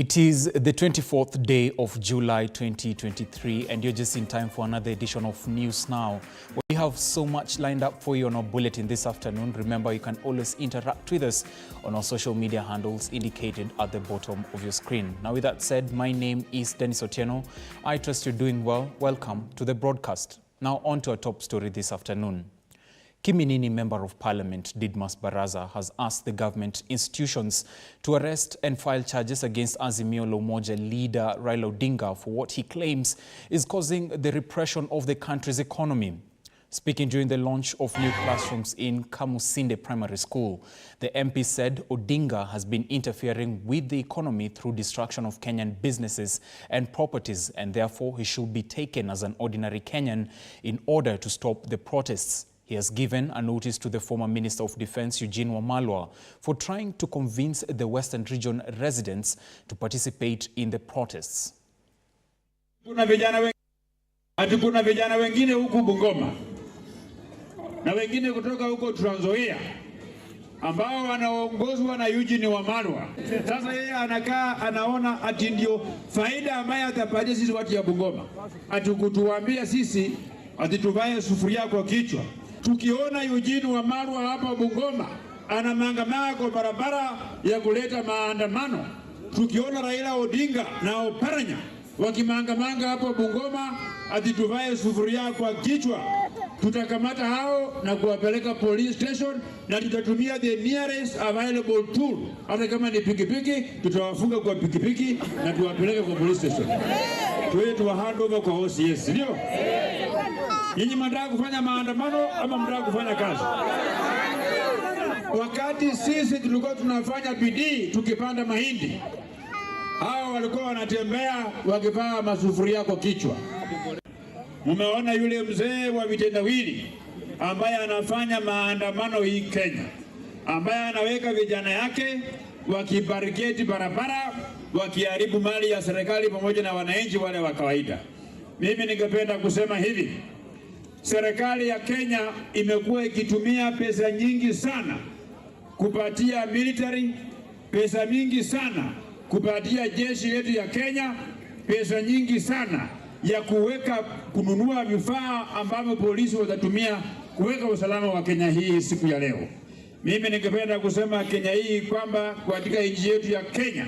It is the 24th day of July 2023 and you're just in time for another edition of News Now. We have so much lined up for you on our bulletin this afternoon. Remember, you can always interact with us on our social media handles indicated at the bottom of your screen. Now, with that said, my name is Dennis Otieno. I trust you're doing well. Welcome to the broadcast. Now, on to our top story this afternoon. Kiminini Member of Parliament Didmas Baraza has asked the government institutions to arrest and file charges against Azimio la Umoja leader Raila Odinga for what he claims is causing the repression of the country's economy. Speaking during the launch of new classrooms in Kamusinde Primary School, the MP said Odinga has been interfering with the economy through destruction of Kenyan businesses and properties, and therefore he should be taken as an ordinary Kenyan in order to stop the protests. He has given a notice to the former Minister of Defense, Eugene Wamalwa, for trying to convince the Western Region residents to participate in the protests. Kuna vijana wengine huku Bungoma na wengine kutoka huko Trans Nzoia ambao wanaongozwa na Eugene Wamalwa. Sasa yeye anakaa anaona ati ndio faida ambayo atapatia sisi watu ya Bungoma. Atukutuambia sisi ati tuvae sufuria kwa kichwa. Tukiona Eugene Wamalwa hapa Bungoma anamangamana kwa barabara ya kuleta maandamano, tukiona Raila Odinga na Oparanya wakimangamanga hapa Bungoma ati tuvae sufuria kwa kichwa, tutakamata hao na kuwapeleka police station na tutatumia the nearest available tool. Hata kama ni pikipiki, tutawafunga kwa pikipiki na tuwapeleke kwa police station. Tuwa hand over kwa OCS, ndio? Nyinyi mnataka kufanya maandamano ama mnataka kufanya kazi? Wakati sisi tulikuwa tunafanya bidii tukipanda mahindi, hao walikuwa wanatembea wakivaa masufuria kwa kichwa. Mumeona yule mzee wa vitendawili ambaye anafanya maandamano hii Kenya, ambaye anaweka vijana yake wakibariketi barabara, wakiharibu mali ya serikali pamoja na wananchi wale wa kawaida. Mimi ningependa kusema hivi, serikali ya Kenya imekuwa ikitumia pesa nyingi sana kupatia military, pesa mingi sana kupatia jeshi letu ya Kenya, pesa nyingi sana ya kununua vifaa ambavyo polisi watatumia kuweka usalama wa Kenya hii siku ya leo. Mimi ningependa kusema Kenya hii kwamba katika nchi yetu ya Kenya,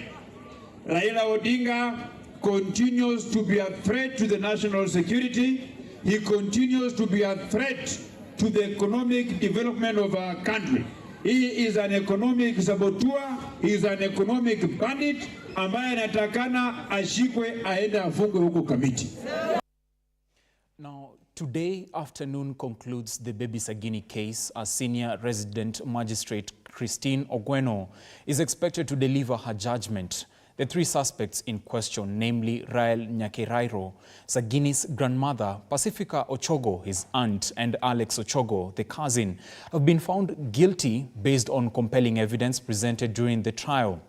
Raila Odinga continues to be a threat to the national security. He continues to be a threat to the economic development of our country. He is an economic saboteur, he is an economic bandit ambaye anatakana ashikwe aende afungwe huko Kamiti. Now, today afternoon concludes the Baby Sagini case as Senior Resident Magistrate Christine Ogweno is expected to deliver her judgment. The three suspects in question, namely Rael Nyakirairo, Sagini's grandmother, Pacifica Ochogo, his aunt, and Alex Ochogo, the cousin, have been found guilty based on compelling evidence presented during the trial.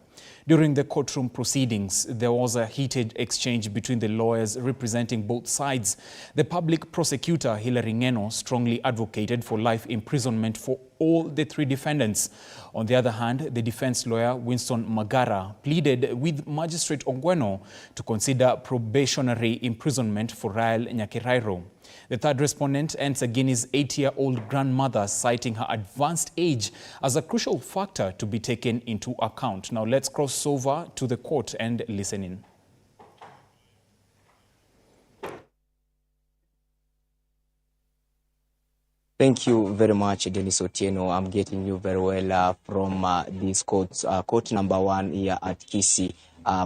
During the courtroom proceedings, there was a heated exchange between the lawyers representing both sides. The public prosecutor, Hilary Ngeno, strongly advocated for life imprisonment for all the three defendants. On the other hand, the defense lawyer, Winston Magara, pleaded with Magistrate Ogweno to consider probationary imprisonment for Rael Nyakirairo. The third respondent and Sagini's 8-year-old grandmother, citing her advanced age as a crucial factor to be taken into account. Now let's cross over to the court and listen in. Thank you very much, Dennis Otieno. I'm getting you very well from this court, court number 1 here at Kisii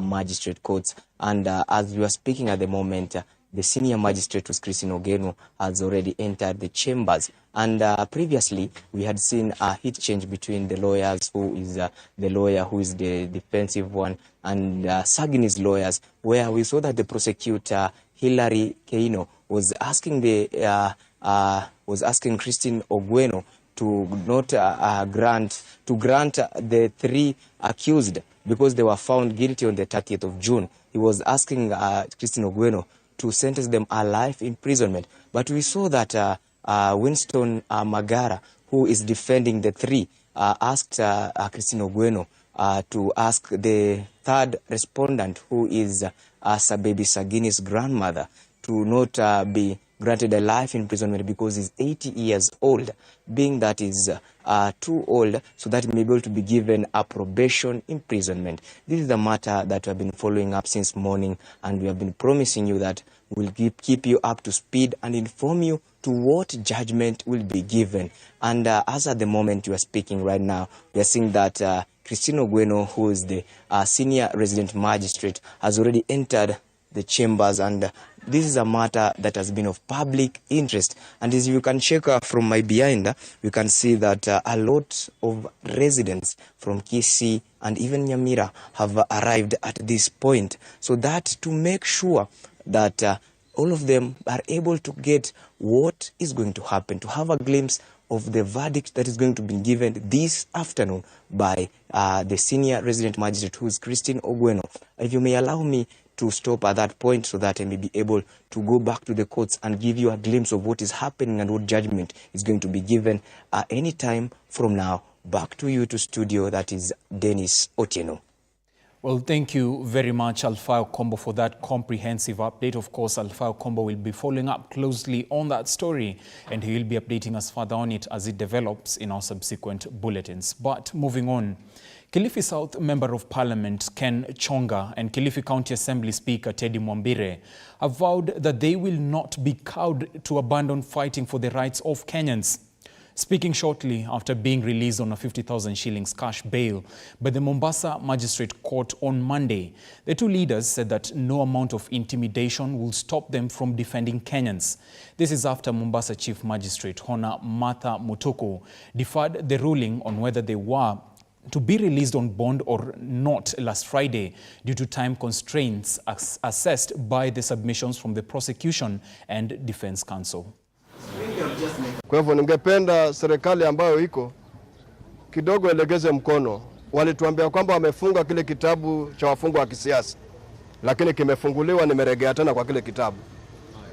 Magistrate Court. And as we are speaking at the moment, the senior magistrate, Christine Ogweno, has already entered the chambers. And previously, we had seen a heat change between the lawyers, who is the lawyer who is the defensive one, and Sagini's lawyers, where we saw that the prosecutor, Hilary Ngeno, was asking Christine Ogweno to not grant the three accused because they were found guilty on the 30th of June. He was asking Christine Ogweno to sentence them a life imprisonment. But we saw that Winston Magara, who is defending the three, asked Christine Ogweno to ask the third respondent, who is Sabebi Sagini's grandmother, to not be granted a life imprisonment because he's 80 years old, being that is too old, so that he may be able to be given a probation imprisonment. This is the matter that we have been following up since morning, and we have been promising you that we'll keep you up to speed and inform you to what judgment will be given. And as at the moment you are speaking right now, we are seeing that Christine Ogweno, who is the senior resident magistrate, has already entered the chambers, and this is a matter that has been of public interest. And as you can check from my behind, you can see that a lot of residents from Kisii and even Nyamira have arrived at this point, so that to make sure that all of them are able to get what is going to happen, to have a glimpse of the verdict that is going to be given this afternoon by the senior resident magistrate, who is Christine Ogweno. If you may allow me to stop at that point, so that I may be able to go back to the courts and give you a glimpse of what is happening and what judgment is going to be given any time from now. Back to you to studio, that is Dennis Otieno. Well, thank you very much, Alphayo Kombo, for that comprehensive update. Of course, Alphayo Kombo will be following up closely on that story, and he will be updating us further on it as it develops in our subsequent bulletins. But moving on, Kilifi South Member of Parliament Ken Chonga and Kilifi County Assembly Speaker Teddy Mwambire have vowed that they will not be cowed to abandon fighting for the rights of Kenyans. Speaking shortly after being released on a 50,000 shillings cash bail by the Mombasa Magistrate Court on Monday, the two leaders said that no amount of intimidation will stop them from defending Kenyans. This is after Mombasa Chief Magistrate Hona Martha Mutuku deferred the ruling on whether they were to be released on bond or not last Friday due to time constraints assessed by the submissions from the prosecution and defense counsel. Kwa hivyo ningependa serikali ambayo iko kidogo elegeze mkono. Walituambia kwamba wamefunga kile kitabu cha wafungwa wa kisiasa, lakini kimefunguliwa, nimeregea tena kwa kile kitabu.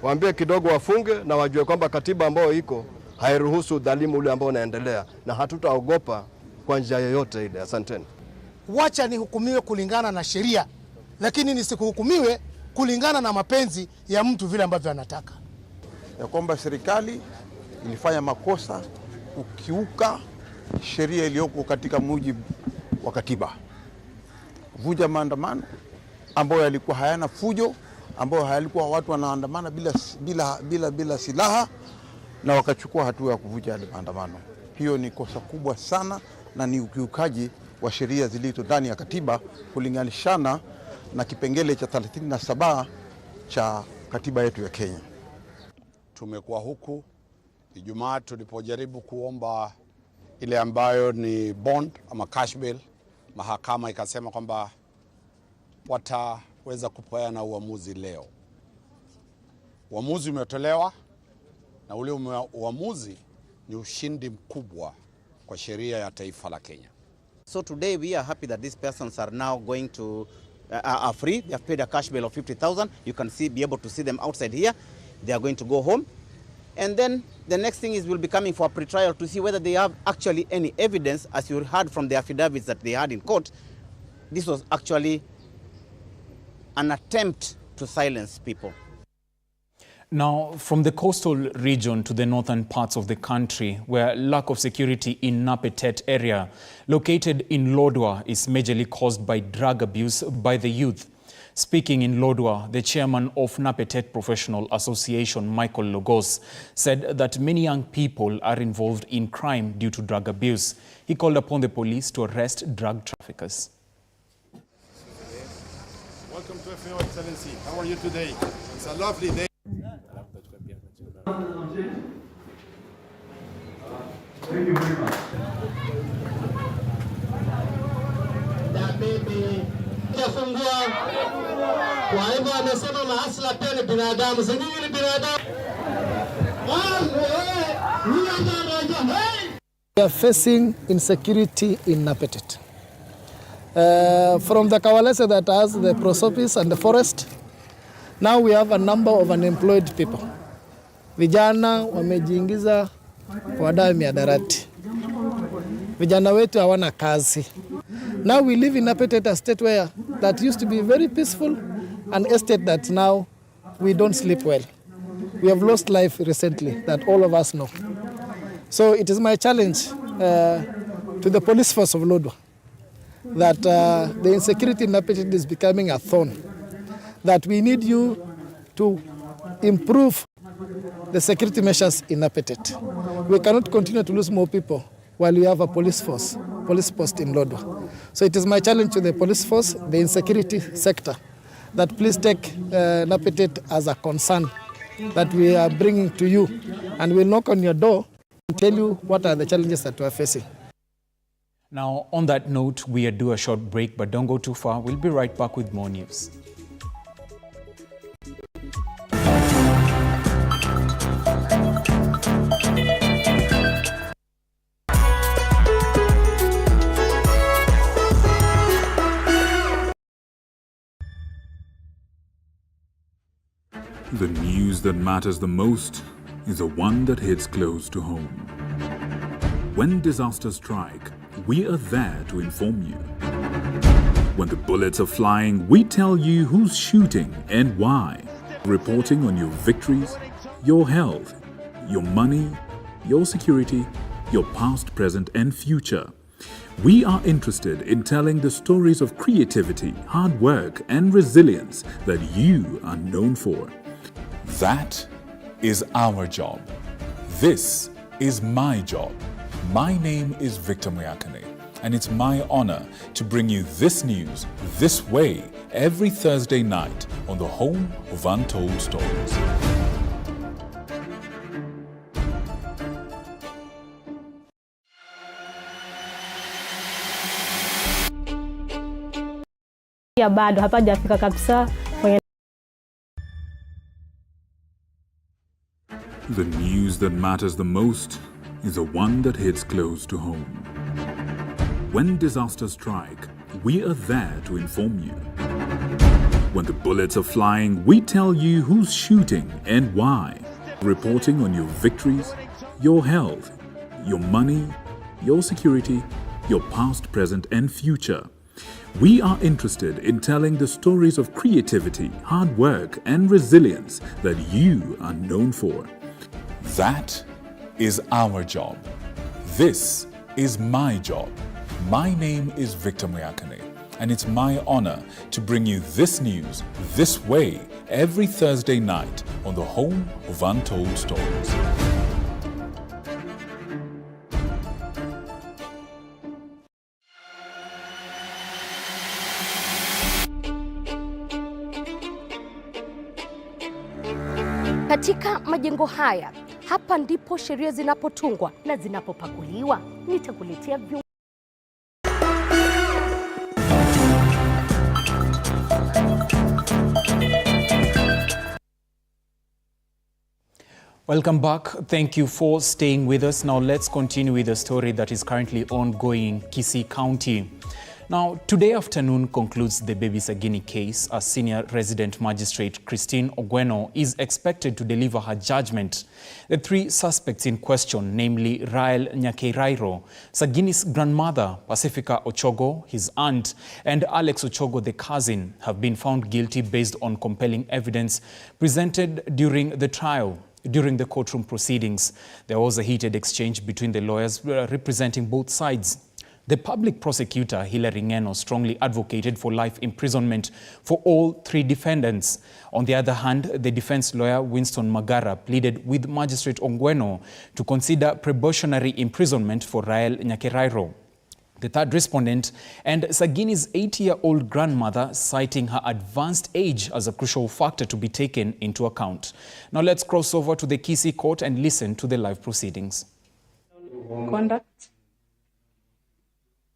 Waambie kidogo wafunge na wajue kwamba katiba ambayo iko hairuhusu udhalimu ule ambao unaendelea, na hatutaogopa kwa njia yoyote ile. Asanteni. Wacha nihukumiwe kulingana na sheria, lakini nisikuhukumiwe kulingana na mapenzi ya mtu vile ambavyo anataka. Ya kwamba serikali ilifanya makosa kukiuka sheria iliyoko katika mujibu wa katiba, kuvuja maandamano ambayo yalikuwa hayana fujo, ambayo hayalikuwa watu wanaandamana bila silaha, na wakachukua hatua ya kuvuja yale maandamano. Hiyo ni kosa kubwa sana na ni ukiukaji wa sheria zilizo ndani ya katiba kulinganishana na kipengele cha 37 cha katiba yetu ya Kenya. Tumekuwa huku Ijumaa tulipojaribu kuomba ile ambayo ni bond ama cash bail, mahakama ikasema kwamba wataweza kupeana uamuzi leo. Uamuzi umetolewa, na ule uamuzi ni ushindi mkubwa kwa sheria ya taifa la Kenya. So today we are happy that these persons are now going to are free. They have paid a cash bail of 50,000. You can be able to see them outside here. They are going to go home. And then the next thing is we'll be coming for a pre-trial to see whether they have actually any evidence, as you heard from the affidavits that they had in court. This was actually an attempt to silence people. Now, from the coastal region to the northern parts of the country, where lack of security in Napetet area, located in Lodwar, is majorly caused by drug abuse by the youth. Speaking in Lodwar, the chairman of Napetet Professional Association, Michael Logos, said that many young people are involved in crime due to drug abuse. He called upon the police to arrest drug traffickers. Welcome to FAO, Excellency. How are you today? It's a lovely day. Thank you very much. Kwa hivyo amesema maasla pia ni binadamu, si nyinyi ni binadamu. We are facing insecurity in Napetet. From the Kawalese that has the prosopis and the forest, now we have a number of unemployed people. Vijana wamejiingiza kwa dawa ya mihadarati. Vijana wetu hawana kazi. Now we live in Napetet, a state where that used to be very peaceful, an estate that now we don't sleep well. We have lost life recently, that all of us know. So it is my challenge to the police force of Lodwar that the insecurity in Napetet is becoming a thorn, that we need you to improve the security measures in Napetet. We cannot continue to lose more people while we have a police post in Lodwar. So it is my challenge to the police force, the insecurity sector, that please take Napetet as a concern that we are bringing to you, and we'll knock on your door and tell you what are the challenges that we are facing. Now, on that note, we do a short break, but don't go too far. We'll be right back with more news. The news that matters the most is the one that hits close to home. When disasters strike, we are there to inform you. When the bullets are flying, we tell you who's shooting and why. Reporting on your victories, your health, your money, your security, your past, present, and future. We are interested in telling the stories of creativity, hard work, and resilience that you are known for. That is our job. This is my job. My name is Victor Moyakane, and it's my honor to bring you this news this way every Thursday night on the home of Untold Stories. Ya bado hapajafika kabisa kwenye. The news that matters the most is the one that hits close to home. When disasters strike, we are there to inform you. When the bullets are flying, we tell you who's shooting and why. Reporting on your victories, your health, your money, your security, your past, present, and future. We are interested in telling the stories of creativity, hard work, and resilience that you are known for. That is our job. This is my job. My name is Victor Moyakane, and it's my honor to bring you this news this way every Thursday night on the home of Untold Stories. Katika majengo haya, hapa ndipo sheria zinapotungwa na zinapopakuliwa. Nitakuletea Welcome back. Thank you for staying with us. Now let's continue with the story that is currently ongoing in Kisii County. Now, today afternoon concludes the Baby Sagini case as Senior Resident Magistrate Christine Ogweno is expected to deliver her judgment. The three suspects in question, namely Rael Nyakeirairo, Sagini's grandmother, Pacifica Ochogo, his aunt, and Alex Ochogo, the cousin, have been found guilty based on compelling evidence presented during the trial. During the courtroom proceedings, there was a heated exchange between the lawyers representing both sides. The public prosecutor, Hilary Ngeno, strongly advocated for life imprisonment for all three defendants. On the other hand, the defense lawyer, Winston Magara, pleaded with Magistrate Ogweno to consider probationary imprisonment for Rael Nyakeirairo. The third respondent and Sagini's 80-year-old grandmother, citing her advanced age as a crucial factor to be taken into account. Now let's cross over to the Kisii court and listen to the live proceedings. Conduct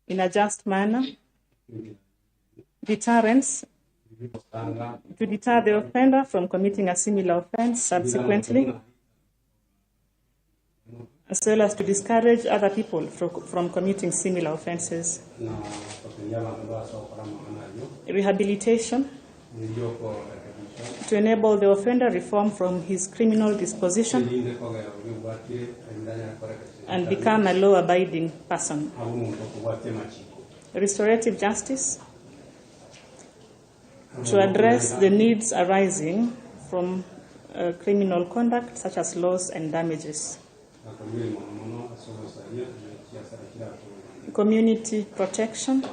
in a just manner, deterrence to deter the offender from committing a similar offense subsequently, as well as to discourage other people from committing similar offenses. Rehabilitation to enable the offender reform from his criminal disposition and become a law-abiding person. restorative justice, to address the needs arising from criminal conduct such as loss and damages, community protection,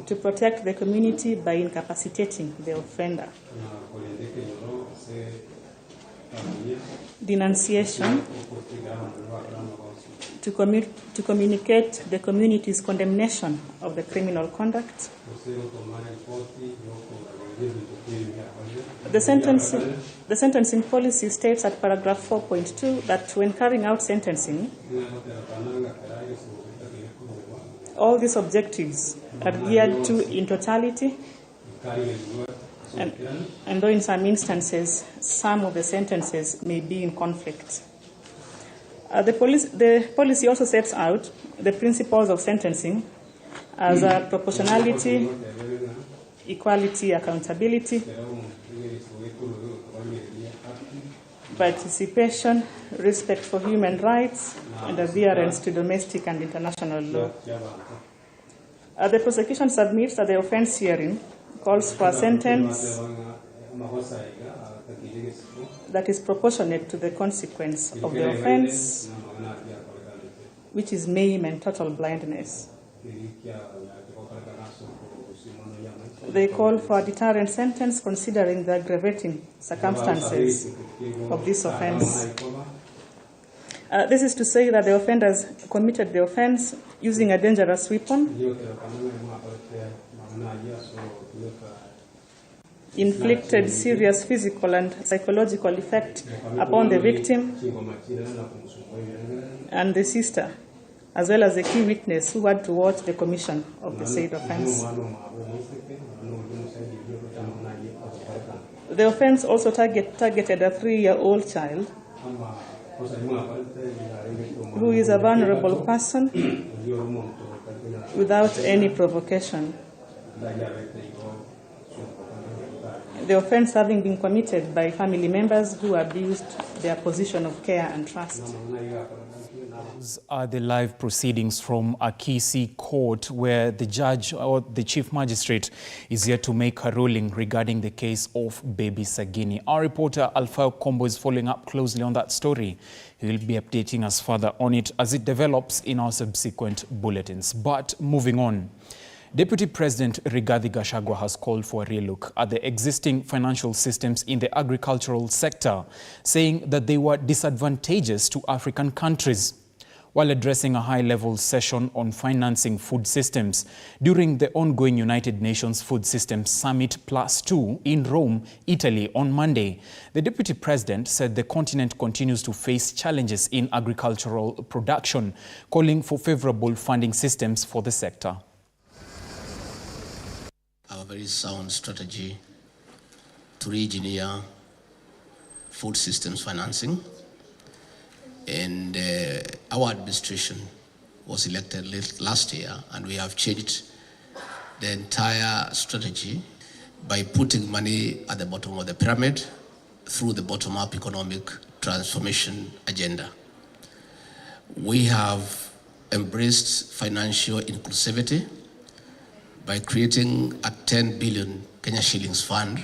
to protect the community by incapacitating the offender, denunciation, to communicate the community's condemnation of the criminal conduct. The sentencing policy states at paragraph 4.2 that when carrying out sentencing, all these objectives are geared to in totality, and though in some instances some of the sentences may be in conflict. The policy also sets out the principles of sentencing as proportionality, equality, accountability, participation, respect for human rights, and adherence to domestic and international law. The prosecution submits that the offence herein calls for a sentence that is proportionate to the consequence of the offence, which is maim and total blindness. They call for a deterrent sentence considering the aggravating circumstances of this offence. This is to say that the offenders committed the offence using a dangerous weapon, inflicted serious physical and psychological effect upon the victim and the sister, as well as the key witness who had to watch the commission of the said offence. The offence also targeted a 3-year-old child who is a vulnerable person without any provocation. The offence having been committed by family members who abused their position of care and trust. Those are the live proceedings from Akisi Court, where the judge or the chief magistrate is yet to make a ruling regarding the case of baby Sagini. Our reporter Alpha Combo is following up closely on that story. He will be updating us further on it as it develops in our subsequent bulletins. But moving on. Deputy President Rigathi Gachagua has called for a relook at the existing financial systems in the agricultural sector, saying that they were disadvantageous to African countries. While addressing a high-level session on financing food systems during the ongoing United Nations Food Systems Summit +2 in Rome, Italy on Monday, the Deputy President said the continent continues to face challenges in agricultural production, calling for favorable funding systems for the sector. Our very sound strategy to re-engineer food systems financing. And our administration was elected last year, and we have changed the entire strategy by putting money at the bottom of the pyramid through the bottom-up economic transformation agenda. We have embraced financial inclusivity by creating a 10 billion Kenya shillings fund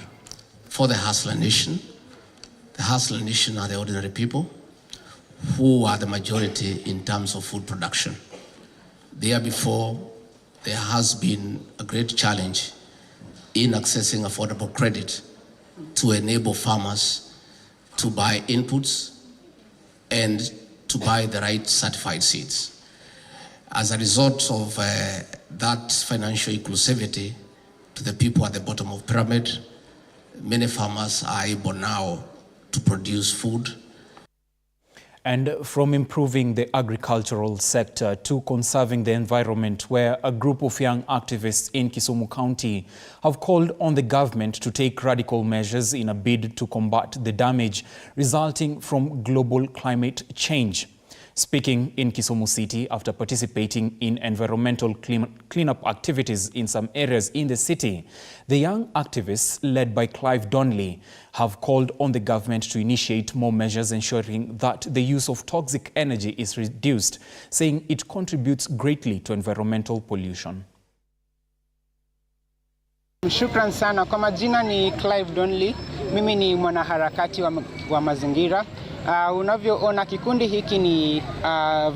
for the Hustler Nation. The Hustler Nation are the ordinary people who are the majority in terms of food production. There before, there has been a great challenge in accessing affordable credit to enable farmers to buy inputs and to buy the right certified seeds. As a result of that financial inclusivity to the people at the bottom of the pyramid, many farmers are able now to produce food. And from improving the agricultural sector to conserving the environment, where a group of young activists in Kisumu County have called on the government to take radical measures in a bid to combat the damage resulting from global climate change. Speaking in Kisumu City after participating in environmental cleanup activities in some areas in the city, the young activists led by Clive Donnelly have called on the government to initiate more measures ensuring that the use of toxic energy is reduced, saying it contributes greatly to environmental pollution. Shukran sana. Kwa majina ni Clive Donnelly. Mimi ni mwanaharakati wa mazingira. Unavyoona kikundi hiki ni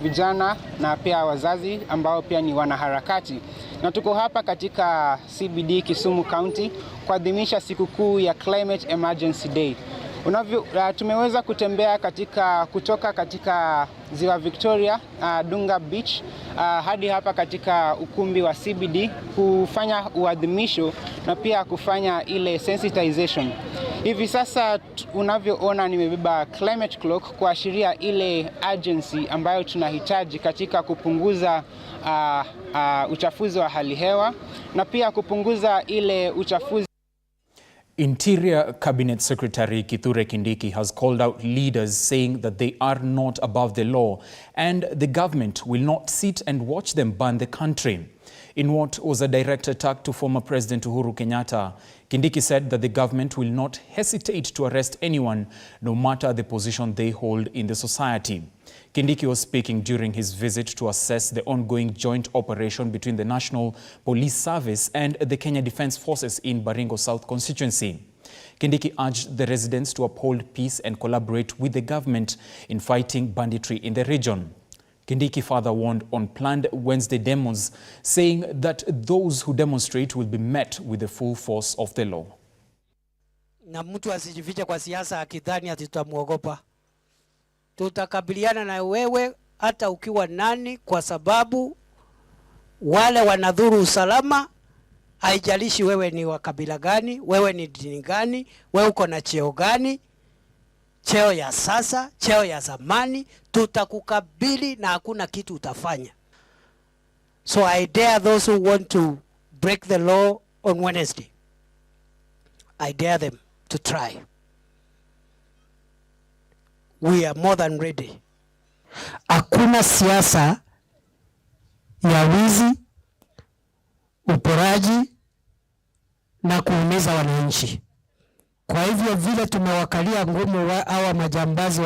vijana na pia wazazi ambao pia ni wanaharakati. Na tuko hapa katika CBD Kisumu County kuadhimisha sikukuu ya Climate Emergency Day. Tumeweza kutembea kutoka katika Ziwa Victoria, Dunga Beach, hadi hapa katika ukumbi wa CBD kufanya uadhimisho na pia kufanya ile sensitization. Hivi sasa unavyoona nimebeba climate clock kuashiria ile urgency ambayo tunahitaji katika kupunguza uchafuzi wa hali hewa na pia kupunguza ile uchafuzi. Interior Cabinet Secretary Kithure Kindiki has called out leaders saying that they are not above the law and the government will not sit and watch them burn the country. In what was a direct attack to former President Uhuru Kenyatta, Kindiki said that the government will not hesitate to arrest anyone, no matter the position they hold in the society. Kindiki was speaking during his visit to assess the ongoing joint operation between the National Police Service and the Kenya Defence Forces in Baringo South constituency. Kindiki urged the residents to uphold peace and collaborate with the government in fighting banditry in the region. Kindiki further warned on planned Wednesday demos, saying that those who demonstrate will be met with the full force of the law. Na mtu asijifiche kwa siasa akidhani ati tutamuogopa. Tutakabiliana na wewe hata ukiwa nani, kwa sababu wale wanadhuru usalama, haijalishi wewe ni wa kabila gani, wewe ni dini gani, wewe uko na cheo gani, cheo ya sasa, cheo ya zamani, tutakukabili na hakuna kitu utafanya. So I dare those who want to break the law on Wednesday. I dare them to try. We are more than ready. Hakuna siasa ya wizi, uporaji na kuumiza wananchi. Kwa hivyo vile tumewakalia ngumu hawa majambazi